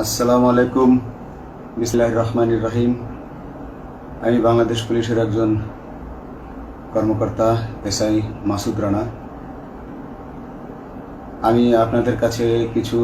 আসসালামু আলাইকুম। বিসমিল্লাহির রহমানির রহিম। আমি বাংলাদেশ পুলিশের একজন কর্মকর্তা এসআই মাসুদ রানা। আমি আপনাদের কাছে কিছু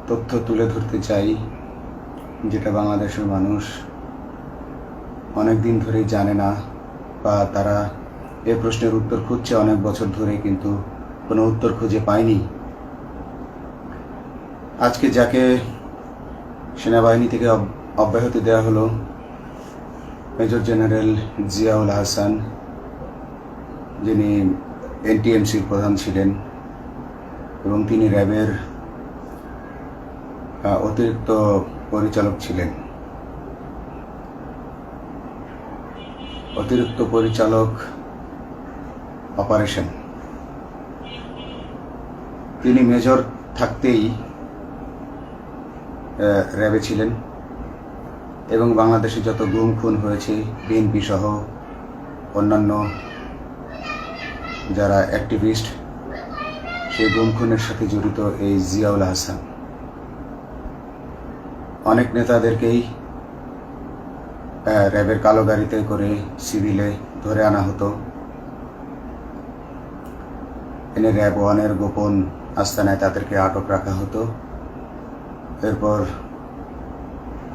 তথ্য তুলে ধরতে চাই, যেটা বাংলাদেশের মানুষ অনেক দিন ধরেই জানে না, বা তারা এ প্রশ্নের উত্তর খুঁজছে অনেক বছর ধরে, কিন্তু কোনো উত্তর খুঁজে পায়নি। আজকে যাকে সেনাবাহিনী থেকে অব্যাহতি দেওয়া হলো, মেজর জেনারেল জিয়াউল হাসান, যিনি এনটিএমসির প্রধান ছিলেন এবং তিনি র্যাবের অতিরিক্ত পরিচালক ছিলেন। অতিরিক্ত পরিচালক অপারেশন। তিনি মেজর থাকতেই র্যাবে ছিলেন এবং বাংলাদেশে যত গুম খুন হয়েছে, বিএনপি সহ অন্যান্য যারা অ্যাক্টিভিস্ট, সেই গুম খুনের সাথে জড়িত এই জিয়াউল হাসান। অনেক নেতাদেরকেই র্যাবের কালো গাড়িতে করে সিভিলে ধরে আনা হতো, এনে র্যাব ওয়ানের গোপন আস্তানায় তাদেরকে আটক রাখা হতো। এরপর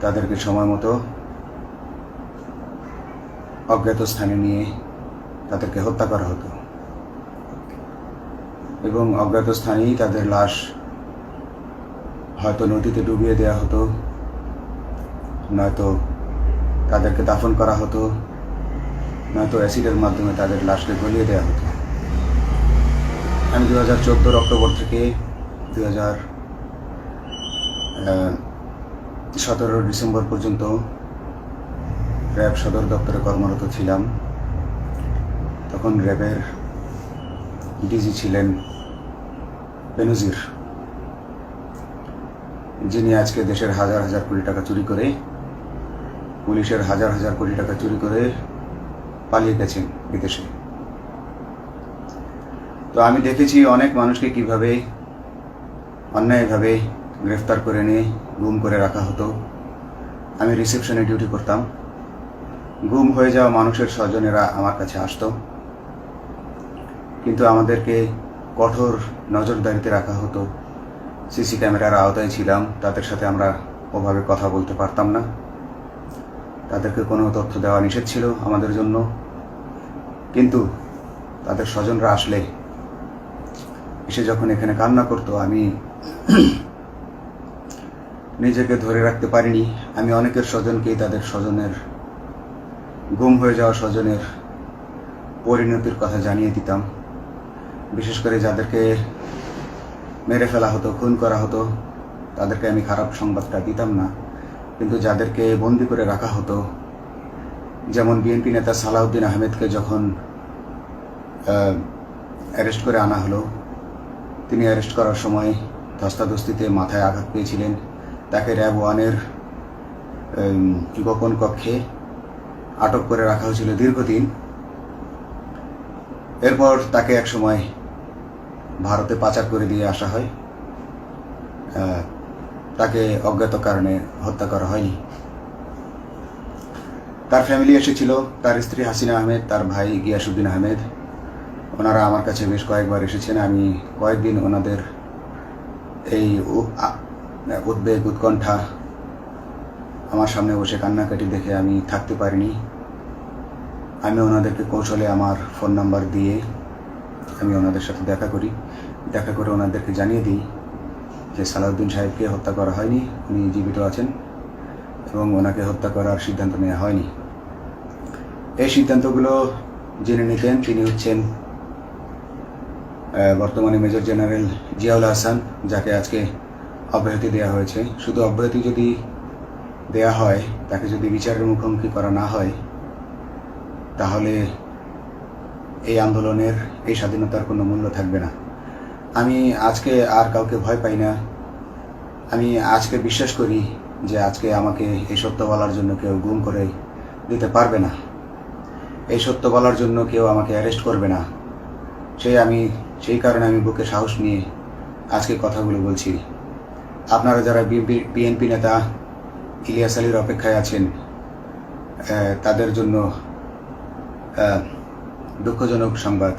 তাদেরকে সময় মতো অজ্ঞাত স্থানে নিয়ে তাদেরকে হত্যা করা হতো এবং অজ্ঞাত স্থানেই তাদের লাশ হয়তো নদীতে ডুবিয়ে দেওয়া হতো, নয়তো তাদেরকে দাফন করা হতো, নয়তো অ্যাসিডের মাধ্যমে তাদের লাশকে গলিয়ে দেওয়া হতো। আমি 2014 অক্টোবর থেকে 2017 ডিসেম্বর পর্যন্ত র্যাব সদর দপ্তরে কর্মরত ছিলাম। তখন র্যাবের ডিজি ছিলেন বেনজির, যিনি আজকে দেশের হাজার হাজার কোটি টাকা চুরি করে, পুলিশের হাজার হাজার কোটি টাকা চুরি করে পালিয়ে গেছেন বিদেশে। তো আমি দেখেছি অনেক মানুষকে কিভাবে অন্যায়ভাবে গ্রেফতার করে নিয়ে গুম করে রাখা হতো। আমি রিসেপশনে ডিউটি করতাম। গুম হয়ে যাওয়া মানুষের স্বজনেরা আমার কাছে আসতো, কিন্তু আমাদেরকে কঠোর নজরদারিতে রাখা হতো। সিসি ক্যামেরার আওতায় ছিলাম, তাদের সাথে আমরা ওভাবে কথা বলতে পারতাম না। তাদেরকে কোনো তথ্য দেওয়া নিষেধ ছিল আমাদের জন্য। কিন্তু তাদের স্বজনরা আসলে এসে যখন এখানে কান্না করতো, আমি নিজেকে ধরে রাখতে পারিনি। আমি অনেকের স্বজনকেই তাদের স্বজনের, গুম হয়ে যাওয়া স্বজনের পরিণতির কথা জানিয়ে দিতাম। বিশেষ করে যাদেরকে মেরে ফেলা হতো, খুন করা হতো, তাদেরকে আমি খারাপ সংবাদটা দিতাম না। কিন্তু যাদেরকে বন্দি করে রাখা হতো, যেমন বিএনপি নেতা সালাউদ্দিন আহমেদকে যখন অ্যারেস্ট করে আনা হলো, তিনি অ্যারেস্ট করার সময় ধস্তাধস্তিতে মাথায় আঘাত পেয়েছিলেন। তাকে র্যাব ওয়ানের গোপন কক্ষে আটক করে রাখা হয়েছিল দীর্ঘদিন। এরপর তাকে এক সময় ভারতে পাচার করে দিয়ে আসা হয়। তাকে অজ্ঞাত কারণে হত্যা করা হয়নি। তার ফ্যামিলি এসেছিল, তার স্ত্রী হাসিনা আহমেদ, তার ভাই গিয়াসউদ্দিন আহমেদ। ওনারা আমার কাছে বেশ কয়েকবার এসেছেন। আমি কয়েকদিন ওনাদের এই উদ্বেগ, উৎকণ্ঠা আমার সামনে বসে কান্নাকাটি দেখে আমি থাকতে পারিনি। আমি ওনাদেরকে কৌশলে আমার ফোন নাম্বার দিয়ে আমি ওনাদের সাথে দেখা করে ওনাদেরকে জানিয়ে দিই যে সালাউদ্দিন সাহেবকে হত্যা করা হয়নি, উনি জীবিত আছেন এবং ওনাকে হত্যা করার সিদ্ধান্ত নেওয়া হয়নি। এই সিদ্ধান্তগুলো যিনি নিতেন তিনি হচ্ছেন বর্তমানে মেজর জেনারেল জিয়াউল হাসান, যাকে আজকে অব্যাহতি দেওয়া হয়েছে। শুধু অব্যাহতি যদি দেয়া হয়, তাকে যদি বিচারের মুখোমুখি করা না হয়, তাহলে এই আন্দোলনের, এই স্বাধীনতার কোনো মূল্য থাকবে না। আমি আজকে আর কাউকে ভয় পাই না। আমি আজকে বিশ্বাস করি যে আজকে আমাকে এই সত্য বলার জন্য কেউ গুম করে দিতে পারবে না, এই সত্য বলার জন্য কেউ আমাকে অ্যারেস্ট করবে না। সেই কারণে আমি বুকে সাহস নিয়ে আজকে কথাগুলো বলছি। আপনারা যারা বিএনপি নেতা ইলিয়াস আলীর অপেক্ষায় আছেন, তাদের জন্য দুঃখজনক সংবাদ।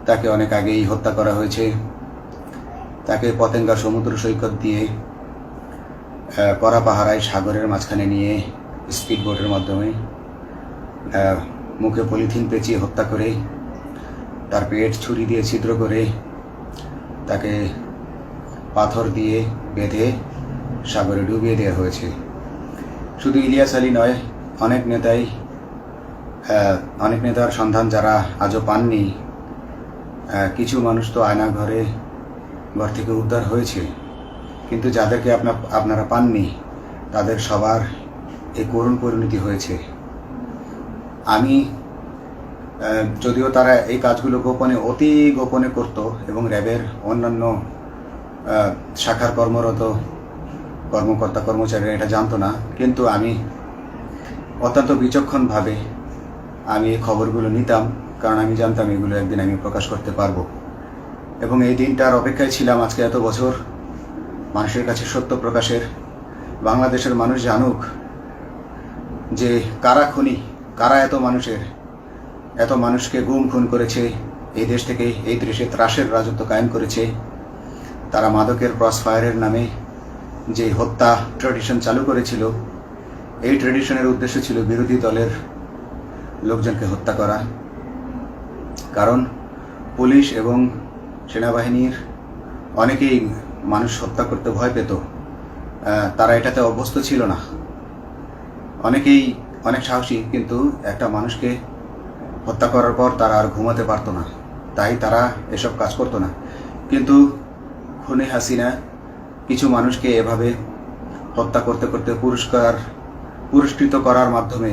তাকে অনেক আগেই হত্যা করা হয়েছে। তাকে পতেঙ্গা সমুদ্র সৈকত দিয়ে কড়া পাহারায় সাগরের মাঝখানে নিয়ে স্পিড বোটের মাধ্যমে মুখে পলিথিন পেঁচিয়ে হত্যা করে, তার পেট ছুরি দিয়ে ছিদ্র করে, তাকে পাথর দিয়ে বেঁধে সাগরে ডুবিয়ে দেওয়া হয়েছে। শুধু ইলিয়াস আলী নয়, অনেক নেতার সন্ধান যারা আজও পাননি। কিছু মানুষ তো ঘর থেকে উদ্ধার হয়েছে, কিন্তু যাদেরকে আপনারা পাননি তাদের সবার এই করুণ পরিণতি হয়েছে। আমি যদিও তারা এই কাজগুলো অতি গোপনে করত এবং র্যাবের অন্যান্য শাখার কর্মরত কর্মকর্তা কর্মচারীরা এটা জানতো না, কিন্তু আমি অত্যন্ত বিচক্ষণভাবে আমি এই খবরগুলো নিতাম, কারণ আমি জানতাম এগুলো একদিন আমি প্রকাশ করতে পারবো। এবং এই দিনটার অপেক্ষায় ছিলাম আজকে এত বছর, মানুষের কাছে সত্য প্রকাশের। বাংলাদেশের মানুষ জানুক যে কারা খুনি, কারা এত মানুষকে গুম খুন করেছে, এই দেশ থেকে এই দেশে ত্রাসের রাজত্ব কায়েম করেছে। তারা মাদকের ক্রস ফায়ারের নামে যে হত্যা ট্র্যাডিশন চালু করেছিল, এই ট্র্যাডিশনের উদ্দেশ্য ছিল বিরোধী দলের লোকজনকে হত্যা করা। কারণ পুলিশ এবং সেনাবাহিনীর অনেকেই মানুষ হত্যা করতে ভয় পেত, তারা এটাতে অভ্যস্ত ছিল না। অনেকেই অনেক সাহসী, কিন্তু একটা মানুষকে হত্যা করার পর তারা আর ঘুমাতে পারতো না, তাই তারা এসব কাজ করতো না। কিন্তু খুনি হাসিনা কিছু মানুষকে এভাবে হত্যা করতে করতে পুরস্কৃত করার মাধ্যমে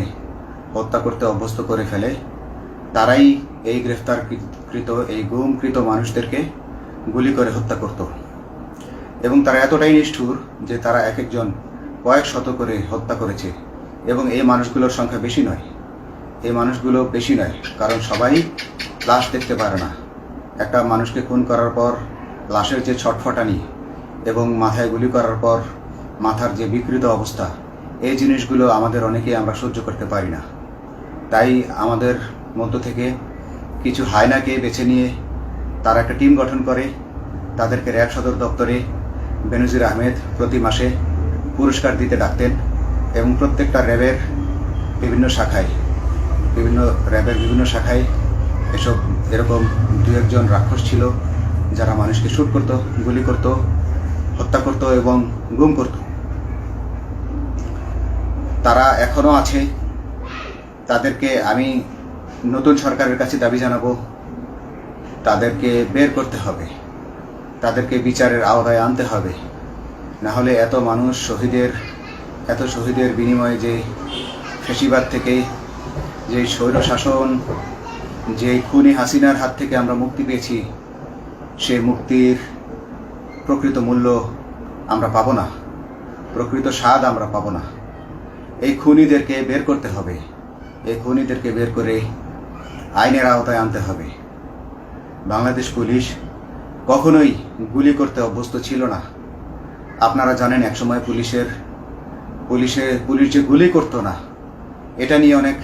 হত্যা করতে অভ্যস্ত করে ফেলে। তারাই এই গ্রেফতারকৃত এই গুমকৃত মানুষদেরকে গুলি করে হত্যা করত। এবং তারা এতটাই নিষ্ঠুর যে তারা এক একজন কয়েক শত করে হত্যা করেছে। এবং এই মানুষগুলোর সংখ্যা বেশি নয়, কারণ সবাই লাশ দেখতে পারে না। একটা মানুষকে খুন করার পর লাশের যে ছটফটানি এবং মাথায় গুলি করার পর মাথার যে বিকৃত অবস্থা, এই জিনিসগুলো আমাদের অনেকেই আমরা সহ্য করতে পারি না। তাই আমাদের মধ্য থেকে কিছু হায়নাকে বেছে নিয়ে তারা একটা টিম গঠন করে, তাদেরকে র্যাব সদর দপ্তরে বেনজির আহমেদ প্রতি মাসে পুরস্কার দিতে ডাকতেন। এবং প্রত্যেকটা র্যাবের বিভিন্ন শাখায় এরকম দু একজন রাক্ষস ছিল যারা মানুষকে শুট করত, গুলি করত, হত্যা করত এবং গুম করত। তারা এখনো আছে। তাদেরকে আমি নতুন সরকারের কাছে দাবি জানাবো, তাদেরকে বের করতে হবে, তাদেরকে বিচারের আওতায় আনতে হবে। না হলে এত শহীদের বিনিময়ে যে ফ্যাসিবাদ থেকে, যে স্বৈর শাসন, যে খুনি হাসিনার হাত থেকে আমরা মুক্তি পেয়েছি, সে মুক্তির প্রকৃত মূল্য আমরা পাবো না, প্রকৃত স্বাদ আমরা পাবো না। এই খুনিদেরকে বের করতে হবে, এই খুনিদেরকে বের করে আইনের আওতায় আনতে হবে। বাংলাদেশ পুলিশ কখনোই গুলি করতে অভ্যস্ত ছিল না। আপনারা জানেন একসময় পুলিশ যে গুলি করতো না, এটা নিয়ে অনেক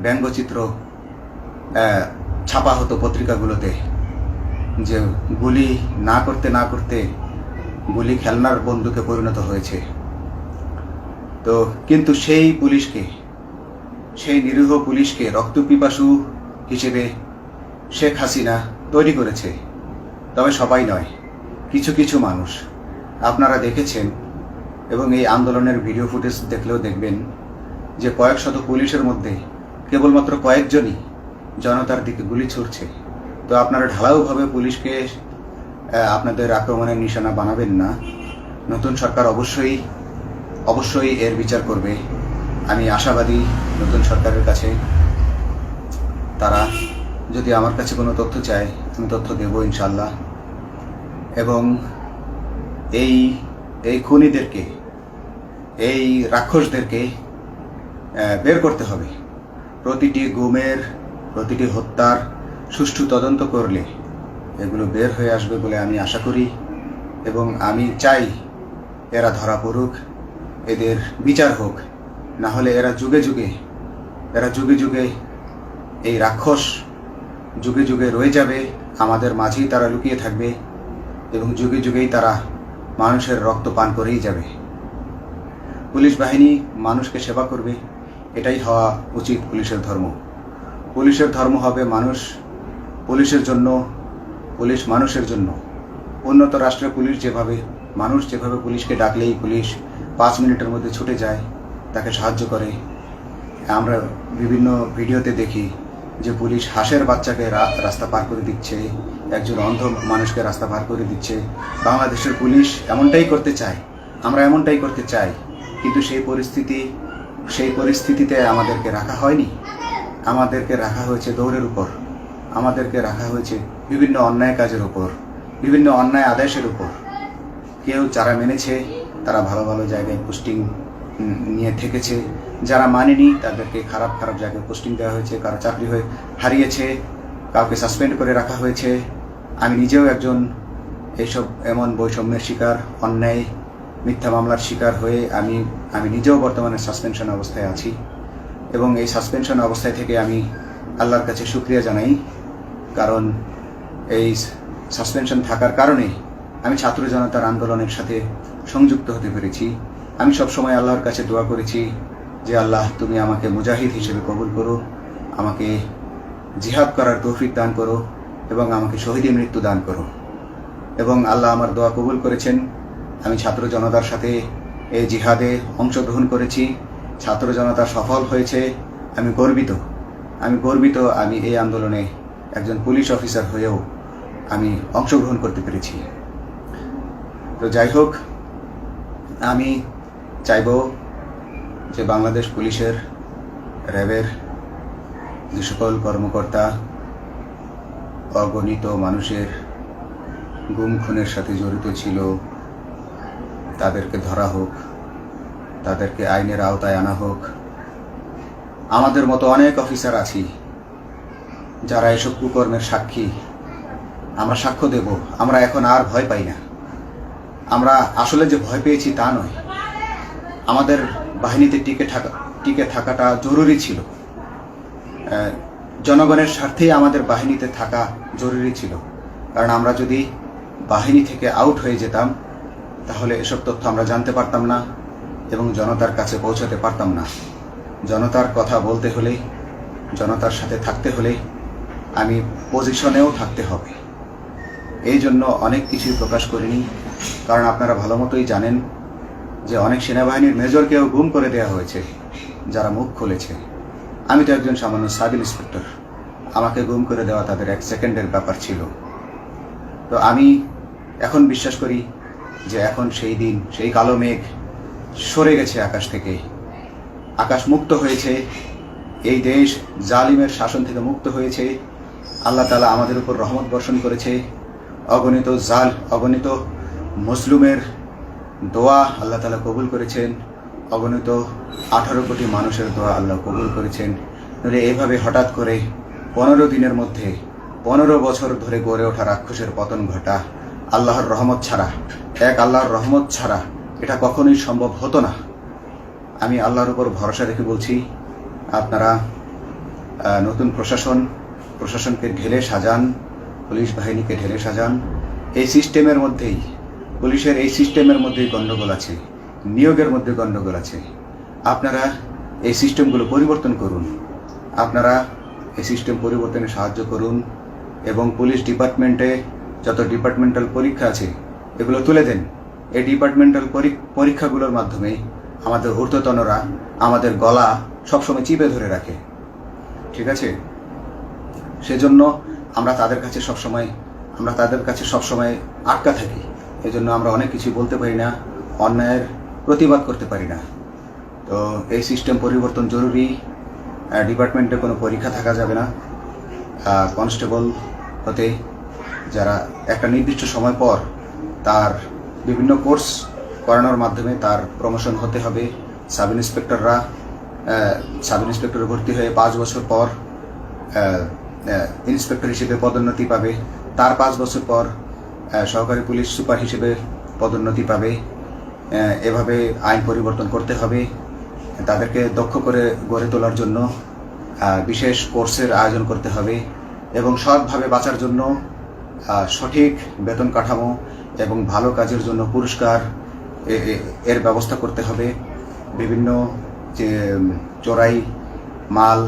ব্যঙ্গচিত্র ছাপা হতো পত্রিকাগুলোতে, যে গুলি না করতে গুলি খেলনার বন্দুকে পরিণত হয়েছে। তো কিন্তু সেই নিরীহ পুলিশকে রক্তপিপাসু হিসেবে শেখ হাসিনা তৈরি করেছে। তবে সবাই নয়, কিছু কিছু মানুষ। আপনারা দেখেছেন এবং এই আন্দোলনের ভিডিও ফুটেজ দেখলেও দেখবেন যে কয়েক শত পুলিশের মধ্যে কেবলমাত্র কয়েকজনই জনতার দিকে গুলি ছুড়ছে। তো আপনারা ঢালাওভাবে পুলিশকে আপনাদের আক্রমণের নিশানা বানাবেন না। নতুন সরকার অবশ্যই এর বিচার করবে। আমি আশাবাদী নতুন সরকারের কাছে। তারা যদি আমার কাছে কোনো তথ্য চায়, আমি তথ্য দেব ইনশাল্লাহ। এবং এই খুনিদেরকে, এই রাক্ষসদেরকে বের করতে হবে। প্রতিটি গুমের, প্রতিটি হত্যার সুষ্ঠু তদন্ত করলে এগুলো বের হয়ে আসবে বলে আমি আশা করি। এবং আমি চাই এরা ধরা পড়ুক, এদের বিচার হোক, না হলে এরা যুগে যুগে এই রাক্ষস যুগে যুগে রয়ে যাবে, আমাদের মাঝেই তারা লুকিয়ে থাকবে এবং যুগে যুগেই তারা মানুষের রক্ত পান করেই যাবে। পুলিশ বাহিনী মানুষকে সেবা করবে, এটাই হওয়া উচিত পুলিশের ধর্ম। পুলিশের ধর্ম হবে মানুষ পুলিশের জন্য, পুলিশ মানুষের জন্য। উন্নত রাষ্ট্রের পুলিশ মানুষ যেভাবে পুলিশকে ডাকলেই পুলিশ 5 মিনিটের মধ্যে ছুটে যায়, তাকে সাহায্য করে। আমরা বিভিন্ন ভিডিওতে দেখি যে পুলিশ হাঁসের বাচ্চাকে রাস্তা পার করে দিচ্ছে, একজন অন্ধ মানুষকে রাস্তা পার করে দিচ্ছে। বাংলাদেশের পুলিশ এমনটাই করতে চায়, আমরা এমনটাই করতে চাই, কিন্তু সেই পরিস্থিতিতে আমাদেরকে রাখা হয়নি। আমাদেরকে রাখা হয়েছে দৌড়ের উপর, আমাদেরকে রাখা হয়েছে বিভিন্ন অন্যায় কাজের উপর, বিভিন্ন অন্যায় আদেশের উপর। কেউ যারা মেনেছে তারা ভালো ভালো জায়গায় পোস্টিং নিয়ে থেকেছে, যারা মানেনি তাদেরকে খারাপ খারাপ জায়গায় পোস্টিং দেওয়া হয়েছে, কারো চাকরি হয়ে হারিয়েছে, কাউকে সাসপেন্ড করে রাখা হয়েছে। আমি নিজেও একজন এমন বৈষম্যের শিকার, অন্যায় মিথ্যা মামলার শিকার হয়ে আমি নিজেও বর্তমানে সাসপেনশন অবস্থায় আছি এবং এই সাসপেনশন অবস্থায় থেকে আমি আল্লাহর কাছে শুকরিয়া জানাই, কারণ এই সাসপেনশন থাকার কারণে আমি ছাত্র জনতার আন্দোলনের সাথে সংযুক্ত হতে পেরেছি। আমি সবসময় আল্লাহর কাছে দোয়া করেছি যে আল্লাহ, তুমি আমাকে মুজাহিদ হিসেবে কবুল করো, আমাকে জিহাদ করার তৌফিক দান করো এবং আমাকে শহীদের মৃত্যু দান করো। এবং আল্লাহ আমার দোয়া কবুল করেছেন। আমি ছাত্র জনতার সাথে এই জিহাদে অংশগ্রহণ করেছি, ছাত্র জনতা সফল হয়েছে। আমি গর্বিত আমি এই আন্দোলনে একজন পুলিশ অফিসার হয়েও আমি অংশগ্রহণ করতে পেরেছি। তো যাই হোক, আমি চাইব যে বাংলাদেশ পুলিশের, র্যাবের যে সকল কর্মকর্তা অগণিত মানুষের গুম খুনের সাথে জড়িত ছিল তাদেরকে ধরা হোক, তাদেরকে আইনের আওতায় আনা হোক। আমাদের মতো অনেক অফিসার আছি যারা এসব কুকর্মের সাক্ষী, আমরা সাক্ষ্য দেব। আমরা এখন আর ভয় পাই না। আমরা আসলে যে ভয় পেয়েছি তা নয়, আমাদের বাহিনীতে টিকে থাকাটা জরুরি ছিল। জনগণের স্বার্থেই আমাদের বাহিনীতে থাকা জরুরি ছিল, কারণ আমরা যদি বাহিনী থেকে আউট হয়ে যেতাম তাহলে এসব তথ্য আমরা জানতে পারতাম না এবং জনতার কাছে পৌঁছাতে পারতাম না। জনতার কথা বলতে হলে, জনতার সাথে থাকতে হলে আমি পজিশনেও থাকতে হবে। এই জন্য অনেক কিছুই প্রকাশ করিনি, কারণ আপনারা ভালো মতোই জানেন যে অনেক সেনাবাহিনীর মেজরকেও গুম করে দেওয়া হয়েছে যারা মুখ খুলেছে। আমি তো একজন সামান্য সাব ইন্সপেক্টর, আমাকে গুম করে দেওয়া তাদের 1 সেকেন্ডের ব্যাপার ছিল। তো আমি এখন বিশ্বাস করি যে এখন সেই দিন, সেই কালো মেঘ সরে গেছে আকাশ থেকে, আকাশ মুক্ত হয়েছে, এই দেশ জালিমের শাসন থেকে মুক্ত হয়েছে। আল্লাহ তাআলা আমাদের উপর রহমত বর্ষণ করেছে। অগণিত মুসলিমের দোয়া আল্লাহ তাআলা কবুল করেছেন, অগণিত 18 কোটি মানুষের দোয়া আল্লাহ কবুল করেছেন। নইলে এইভাবে হঠাৎ করে 15 দিনের মধ্যে 15 বছর ধরে গড়ে ওঠা রাক্ষসের পতন ঘটা আল্লাহর রহমত ছাড়া, আল্লাহর রহমত ছাড়া এটা কখনোই সম্ভব হতো না। আমি আল্লাহর উপর ভরসা রেখে বলছি, আপনারা নতুন প্রশাসনকে ঢেলে সাজান, পুলিশ বাহিনীকে ঢেলে সাজান। এই সিস্টেমের মধ্যেই, পুলিশের এই সিস্টেমের মধ্যেই গণ্ডগোল আছে, নিয়োগের মধ্যে গণ্ডগোল আছে। আপনারা এই সিস্টেমগুলো পরিবর্তন করুন, আপনারা এই সিস্টেম পরিবর্তনে সাহায্য করুন এবং পুলিশ ডিপার্টমেন্টে যত ডিপার্টমেন্টাল পরীক্ষা আছে এগুলো তুলে দেন। এই ডিপার্টমেন্টাল পরীক্ষাগুলোর মাধ্যমে আমাদের ঊর্ধ্বতনরা আমাদের গলা সবসময় চিপে ধরে রাখে, ঠিক আছে? সেজন্য আমরা তাদের কাছে সবসময় আটকা থাকি। এই জন্য আমরা অনেক কিছু বলতে পারি না, অন্যায়ের প্রতিবাদ করতে পারি না। তো এই সিস্টেম পরিবর্তন জরুরি। ডিপার্টমেন্টে কোনো পরীক্ষা থাকা যাবে না। কনস্টেবল হতে যারা একটা নির্দিষ্ট সময় পর তার বিভিন্ন কোর্স করানোর মাধ্যমে তার প্রমোশন হতে হবে। সাব ইন্সপেক্টরে ভর্তি হয়ে 5 বছর পর ইন্সপেক্টর হিসেবে পদোন্নতি পাবে, তার 5 বছর পর সহকারী পুলিশ সুপার হিসেবে পদোন্নতি পাবে। এভাবে আইন পরিবর্তন করতে হবে। তাদেরকে দক্ষ করে গড়ে তোলার জন্য বিশেষ কোর্সের আয়োজন করতে হবে এবং সৎভাবে বাঁচার জন্য সঠিক বেতন কাঠামো এবং ভালো কাজের জন্য পুরস্কার এর ব্যবস্থা করতে হবে। বিভিন্ন যে চোরাই মাল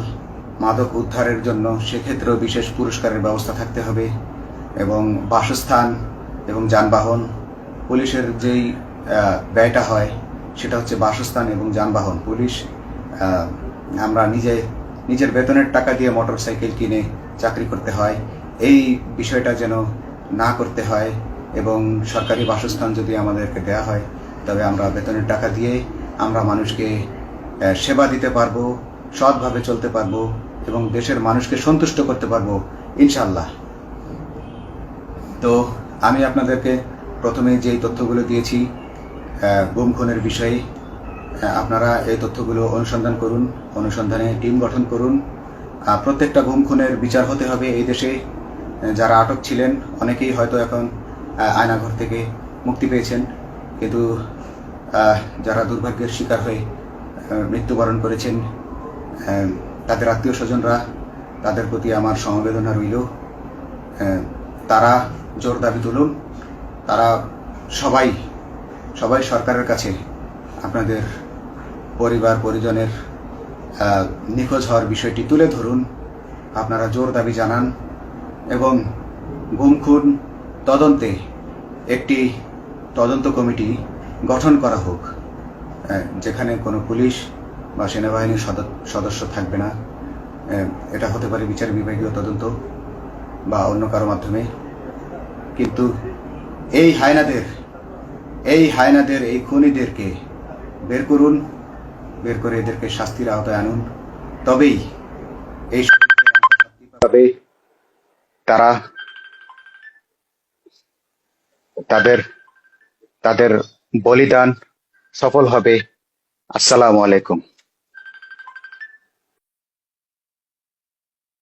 মাদক উদ্ধারের জন্য সেক্ষেত্রেও বিশেষ পুরস্কারের ব্যবস্থা থাকতে হবে এবং বাসস্থান এবং যানবাহন, পুলিশের যেই ব্যয়টা হয় সেটা হচ্ছে বাসস্থান এবং যানবাহন। পুলিশ আমরা নিজের বেতনের টাকা দিয়ে মোটরসাইকেল কিনে চাকরি করতে হয়, এই বিষয়টা যেন না করতে হয় এবং সরকারি বাসস্থান যদি আমাদেরকে দেওয়া হয় তবে আমরা বেতনের টাকা দিয়ে আমরা মানুষকে সেবা দিতে পারবো, সৎভাবে চলতে পারবো এবং দেশের মানুষকে সন্তুষ্ট করতে পারবো ইনশাল্লাহ। তো আমি আপনাদেরকে প্রথমে যেই তথ্যগুলো দিয়েছি গুম খুনের বিষয়ে, আপনারা এই তথ্যগুলো অনুসন্ধান করুন, অনুসন্ধানে টিম গঠন করুন। প্রত্যেকটা গুম খুনের বিচার হতে হবে এই দেশে। যারা আটক ছিলেন অনেকেই হয়তো এখন আয়নাঘর থেকে মুক্তি পেয়েছেন, কিন্তু যারা দুর্ভাগ্যের শিকার হয়ে মৃত্যুবরণ করেছেন তাদের আত্মীয় স্বজনরা, তাদের প্রতি আমার সমবেদনা রইল। তারা জোর দাবি তুলুন, তারা সবাই সরকারের কাছে আপনাদের পরিবার পরিজনের নিখোঁজ হওয়ার বিষয়টি তুলে ধরুন, আপনারা জোর দাবি জানান এবং গুম খুন তদন্তে একটি তদন্ত কমিটি গঠন করা হোক, যেখানে কোনো পুলিশ বা সেনাবাহিনীর সদস্য থাকবে না। এটা হতে পারে বিচার বিভাগীয় তদন্ত বা অন্য কারো মাধ্যমে, কিন্তু এই হায়নাদের এই খুনিদেরকে বের করুন, বের করে এদেরকে শাস্তির আওতায় আনুন, তবেই এই তারা তাদের বলিদান সফল হবে। আসসালামু আলাইকুম।